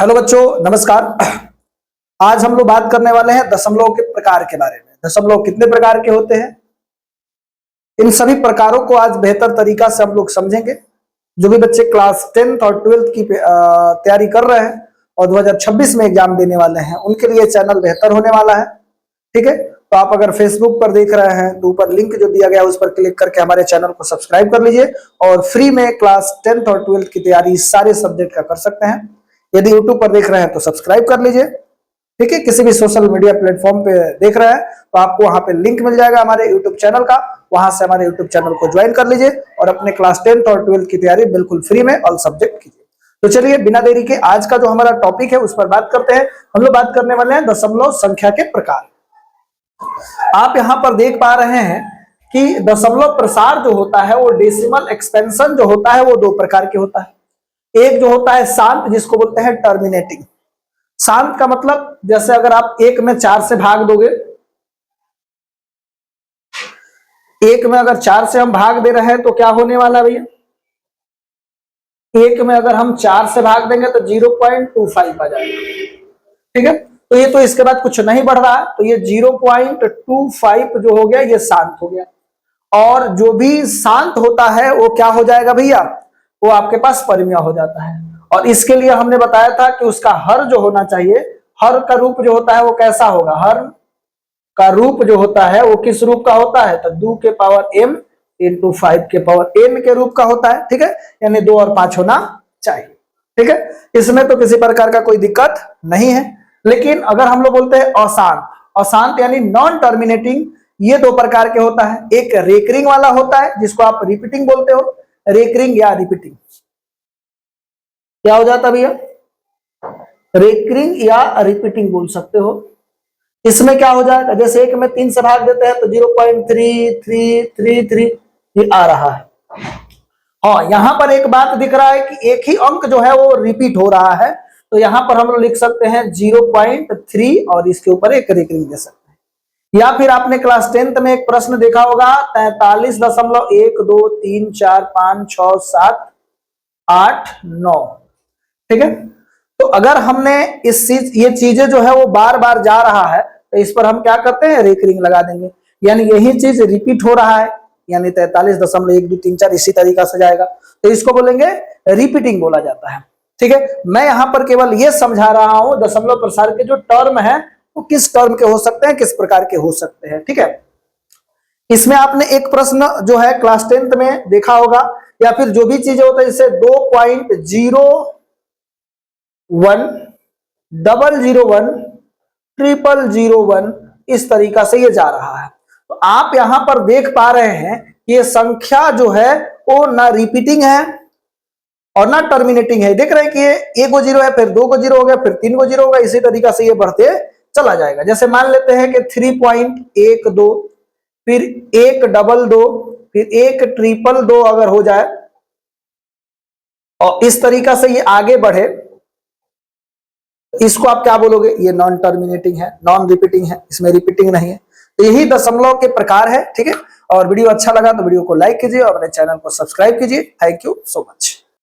Hello बच्चों, नमस्कार। आज हम लोग बात करने वाले हैं दशमलव के प्रकार के बारे में। दशमलव कितने प्रकार के होते हैं, इन सभी प्रकारों को आज बेहतर तरीका से हम लोग समझेंगे। जो भी बच्चे क्लास 10th और 12th की तैयारी कर रहे हैं और 2026 में एग्जाम देने वाले हैं, उनके लिए चैनल बेहतर होने वाला है। ठीक है, तो आप अगर फेसबुक पर देख रहे हैं तो ऊपर लिंक जो दिया गया है उस पर क्लिक करके हमारे चैनल को सब्सक्राइब कर लीजिए और फ्री में क्लास 10th और 12th की तैयारी सारे सब्जेक्ट का कर सकते हैं। यदि यूट्यूब पर देख रहे हैं तो सब्सक्राइब कर लीजिए। ठीक है, किसी भी सोशल मीडिया प्लेटफॉर्म पे देख रहे हैं तो आपको वहां पे लिंक मिल जाएगा हमारे यूट्यूब चैनल का, वहां से हमारे यूट्यूब चैनल को ज्वाइन कर लीजिए और अपने क्लास 10th और 12th की तैयारी बिल्कुल फ्री में ऑल सब्जेक्ट कीजिए। तो चलिए बिना देरी के आज का जो हमारा टॉपिक है उस पर बात करते हैं। हम लोग बात करने वाले हैं दशमलव संख्या के प्रकार। आप यहां पर देख पा रहे हैं कि दशमलव प्रसार जो होता है वो डेसिमल एक्सपेंशन जो होता है वो दो प्रकार के होता है। एक जो होता है शांत, जिसको बोलते हैं टर्मिनेटिंग। शांत का मतलब जैसे अगर आप एक में 4 से भाग दोगे, एक में अगर 4 से हम भाग दे रहे हैं तो क्या होने वाला भैया, एक में अगर हम 4 से भाग देंगे तो 0.25 आ जाएगा। ठीक है, तो ये तो इसके बाद कुछ नहीं बढ़ रहा है, तो ये 0.25 जो हो गया ये शांत हो गया। और जो भी शांत होता है वो क्या हो जाएगा भैया, वो आपके पास परिमेय हो जाता है। और इसके लिए हमने बताया था कि उसका हर जो होना चाहिए, हर का रूप जो होता है वो कैसा होगा, हर का रूप जो होता है वो किस रूप का होता है, तो 2 के पावर m इंटू 5 के पावर n के रूप का होता है। ठीक है, यानी 2 और 5 होना चाहिए। ठीक है, इसमें तो किसी प्रकार का कोई दिक्कत नहीं है। लेकिन अगर हम लोग बोलते हैं अशांत, अशांत यानी नॉन टर्मिनेटिंग, ये दो प्रकार के होता है। एक रेकरिंग वाला होता है जिसको आप रिपीटिंग बोलते हो, रेकरिंग या रिपीटिंग। क्या हो जाता भैया, रेकरिंग या रिपीटिंग बोल सकते हो। इसमें क्या हो जाएगा, जैसे एक में 3 से भाग देते हैं तो 0.3333 ये आ रहा है। हाँ, यहां पर एक बात दिख रहा है कि एक ही अंक जो है वो रिपीट हो रहा है, तो यहां पर हम लोग लिख सकते हैं 0.3 और इसके ऊपर एक रेकरिंग दे सकते हैं। या फिर आपने क्लास 10th में एक प्रश्न देखा होगा 43.1234567 8 9। ठीक है, तो अगर हमने ये चीजें जो है वो बार बार जा रहा है तो इस पर हम क्या करते हैं, रेकरिंग लगा देंगे। यानी यही चीज रिपीट हो रहा है, यानी 43.1234 इसी तरीका से जाएगा, तो इसको बोलेंगे रिपीटिंग बोला जाता है। ठीक है, मैं यहां पर केवल ये समझा रहा हूं दशमलव प्रसार के जो टर्म है वो किस टर्म के हो सकते हैं, किस प्रकार के हो सकते हैं। ठीक है, इसमें आपने एक प्रश्न जो है क्लास 10th में देखा होगा, या फिर जो भी चीजें होता है जैसे 2.01001001 इस तरीका से ये जा रहा है। तो आप यहां पर देख पा रहे हैं कि ये संख्या जो है वो ना रिपीटिंग है और ना टर्मिनेटिंग है। देख रहे हैं कि ये 1 को 0 है, फिर 2 को 0 हो गया, फिर 3 को 0 होगा, इसी तरीका से ये बढ़ते चला जाएगा। जैसे मान लेते हैं कि 3.12, फिर 122, फिर 1.222 अगर हो जाए और इस तरीका से ये आगे बढ़े, इसको आप क्या बोलोगे, ये नॉन टर्मिनेटिंग है, नॉन रिपीटिंग है, इसमें रिपीटिंग नहीं है। तो यही दशमलव के प्रकार है। ठीक है, और वीडियो अच्छा लगा तो वीडियो को लाइक कीजिए और अपने चैनल को सब्सक्राइब कीजिए। Thank you so much.